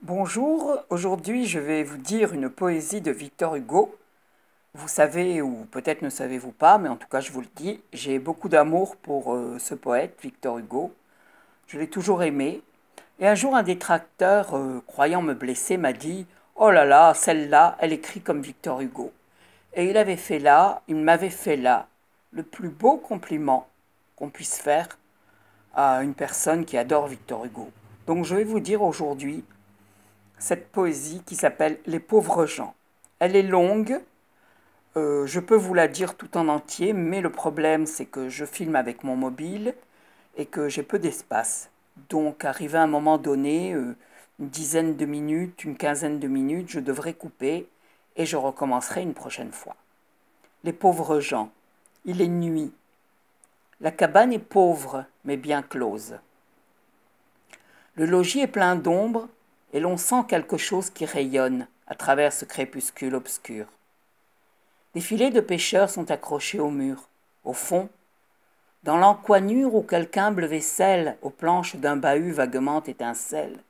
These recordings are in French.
Bonjour, aujourd'hui je vais vous dire une poésie de Victor Hugo. Vous savez, ou peut-être ne savez-vous pas, mais en tout cas je vous le dis, j'ai beaucoup d'amour pour ce poète, Victor Hugo. Je l'ai toujours aimé. Et un jour un détracteur, croyant me blesser, m'a dit «Oh là là, celle-là, elle écrit comme Victor Hugo». Et il m'avait fait là, le plus beau compliment qu'on puisse faire à une personne qui adore Victor Hugo. Donc je vais vous dire aujourd'hui cette poésie qui s'appelle Les pauvres gens. Elle est longue, je peux vous la dire tout en entier, mais le problème c'est que je filme avec mon mobile et que j'ai peu d'espace. Donc arrivé à un moment donné, une dizaine de minutes, une quinzaine de minutes, je devrais couper et je recommencerai une prochaine fois. Les pauvres gens. Il est nuit. La cabane est pauvre, mais bien close. Le logis est plein d'ombre et l'on sent quelque chose qui rayonne à travers ce crépuscule obscur. Des filets de pêcheurs sont accrochés au mur. Au fond, dans l'encoignure où quelque humble vaisselle aux planches d'un bahut vaguement étincelle,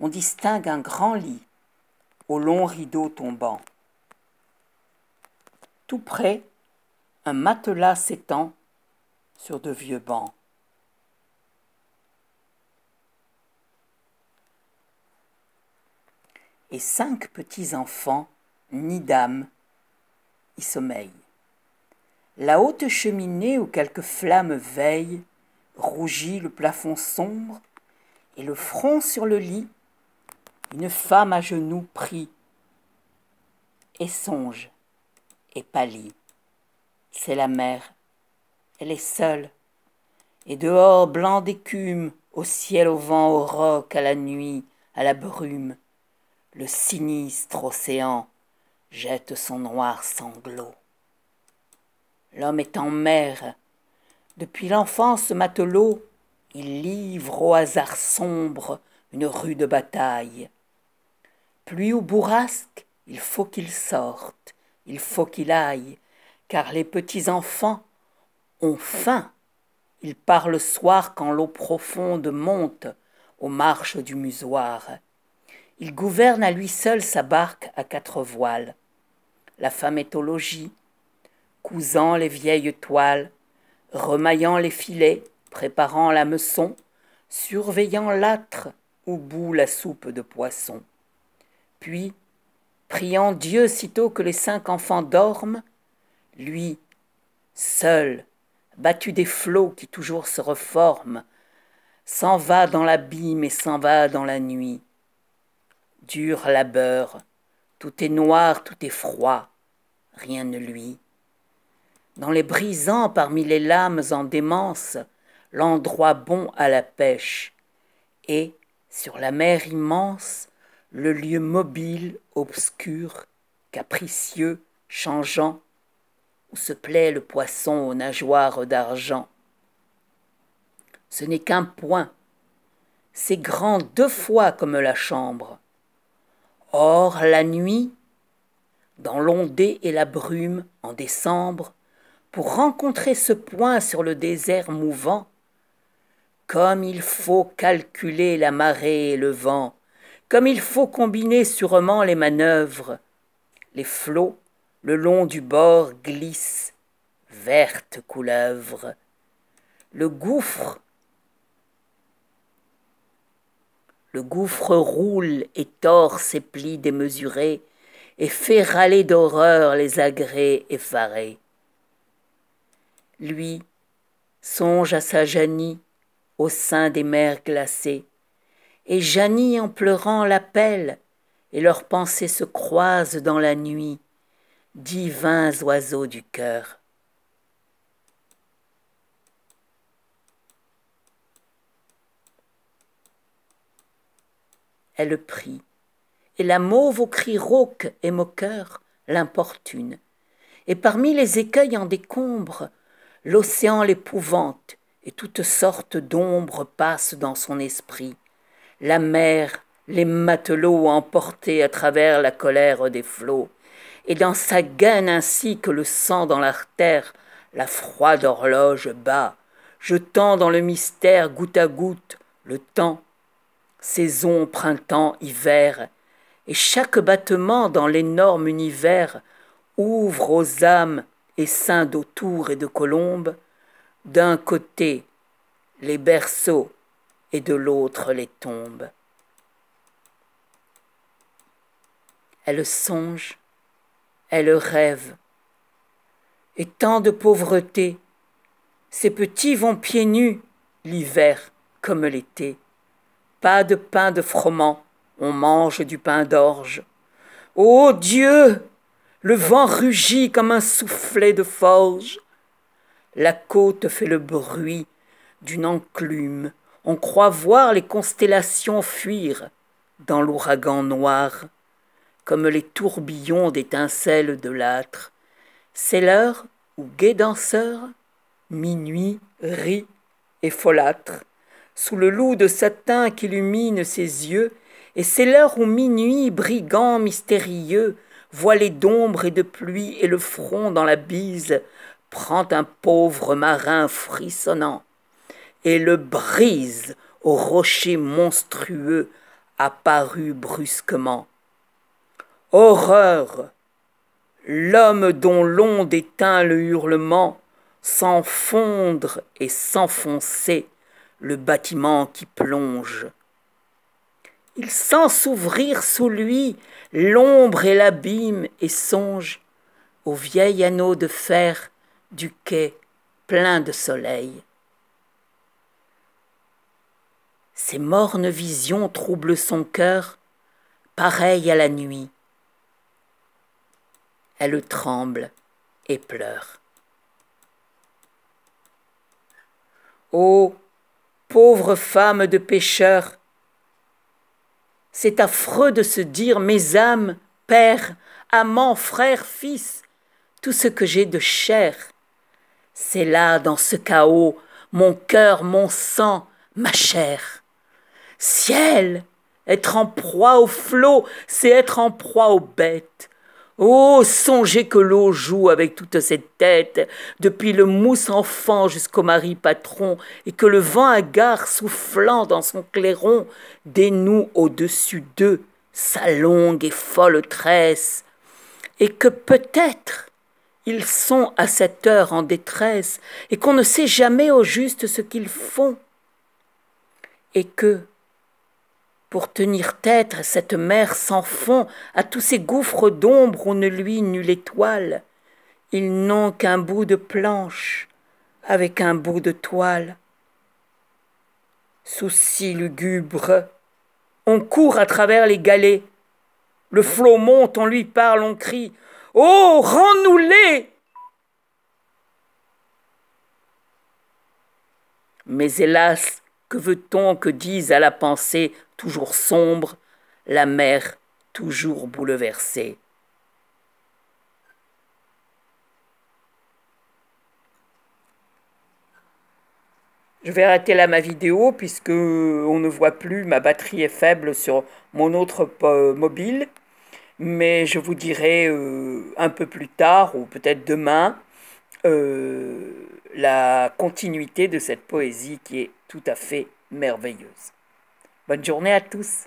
on distingue un grand lit aux longs rideaux tombants. Tout près, un matelas s'étend sur de vieux bancs. Et 5 petits enfants, ni dames, y sommeillent. La haute cheminée où quelques flammes veillent rougit le plafond sombre, et le front sur le lit, une femme à genoux prie, et songe, et pâlit. C'est la mère, elle est seule, et dehors blanc d'écume, au ciel, au vent, au roc, à la nuit, à la brume, le sinistre océan jette son noir sanglot. L'homme est en mer. Depuis l'enfance matelot, il livre au hasard sombre une rude bataille. Pluie ou bourrasque, il faut qu'il sorte, il faut qu'il aille, car les petits enfants ont faim. Ils partent le soir quand l'eau profonde monte aux marches du musoir. Il gouverne à lui seul sa barque à 4 voiles. La femme est au logis, cousant les vieilles toiles, remaillant les filets, préparant l'hameçon, surveillant l'âtre où bout la soupe de poisson. Puis, priant Dieu sitôt que les 5 enfants dorment, lui, seul, battu des flots qui toujours se reforment, s'en va dans l'abîme et s'en va dans la nuit. Dur labeur, tout est noir, tout est froid, rien ne luit. Dans les brisants parmi les lames en démence, l'endroit bon à la pêche, et, sur la mer immense, le lieu mobile, obscur, capricieux, changeant, où se plaît le poisson aux nageoires d'argent. Ce n'est qu'un point, c'est grand 2 fois comme la chambre. Or, la nuit, dans l'ondée et la brume, en décembre, pour rencontrer ce point sur le désert mouvant, comme il faut calculer la marée et le vent, comme il faut combiner sûrement les manœuvres, les flots le long du bord glissent, verte couleuvre. Le gouffre roule et tord ses plis démesurés et fait râler d'horreur les agrès effarés. Lui songe à sa Janie au sein des mers glacées, et Janie en pleurant l'appelle, et leurs pensées se croisent dans la nuit, divins oiseaux du cœur. Elle prie, et la mauve aux cris rauques et moqueurs l'importune, et parmi les écueils en décombre, l'océan l'épouvante, et toutes sortes d'ombres passent dans son esprit. La mer, les matelots emportés à travers la colère des flots, et dans sa gaine ainsi que le sang dans l'artère, la froide horloge bat, jetant dans le mystère goutte à goutte le temps, saison, printemps, hiver, et chaque battement dans l'énorme univers ouvre aux âmes et sein d'autour et de colombes, d'un côté les berceaux et de l'autre les tombes. Elle songe, elle rêve, et tant de pauvreté, ces petits vont pieds nus, l'hiver comme l'été. Pas de pain de froment, on mange du pain d'orge. Ô Dieu! Le vent rugit comme un soufflet de forge. La côte fait le bruit d'une enclume. On croit voir les constellations fuir dans l'ouragan noir, comme les tourbillons d'étincelles de l'âtre. C'est l'heure où gai danseur, minuit rit et folâtre, sous le loup de satin qu'illumine ses yeux, et c'est l'heure où minuit, brigand mystérieux, voilé d'ombre et de pluie et le front dans la bise, prend un pauvre marin frissonnant et le brise au rocher monstrueux apparu brusquement. Horreur! L'homme dont l'onde éteint le hurlement, sans fondre et s'enfoncer le bâtiment qui plonge. Il sent s'ouvrir sous lui l'ombre et l'abîme et songe au vieil anneau de fer du quai plein de soleil. Ces mornes visions troublent son cœur, pareil à la nuit. Elle tremble et pleure. Ô pauvre femme de pécheur, c'est affreux de se dire mes âmes, père, amant, frère, fils, tout ce que j'ai de chair. C'est là, dans ce chaos, mon cœur, mon sang, ma chair. Ciel, être en proie aux flots, c'est être en proie aux bêtes. Oh, songez que l'eau joue avec toutes ces têtes, depuis le mousse enfant jusqu'au mari patron, et que le vent hagard soufflant dans son clairon dénoue au-dessus d'eux sa longue et folle tresse, et que peut-être ils sont à cette heure en détresse, et qu'on ne sait jamais au juste ce qu'ils font, et que, pour tenir tête à cette mer sans fond, à tous ces gouffres d'ombre où ne luit nulle étoile, ils n'ont qu'un bout de planche avec un bout de toile. Souci lugubre, on court à travers les galets, le flot monte, on lui parle, on crie « Oh, rends-nous-les !» Mais hélas, que veut-on que dise à la pensée toujours sombre, la mer toujours bouleversée? Je vais arrêter là ma vidéo puisque on ne voit plus, ma batterie est faible sur mon autre mobile. Mais je vous dirai un peu plus tard ou peut-être demain la continuité de cette poésie qui est tout à fait merveilleuse. Bonne journée à tous.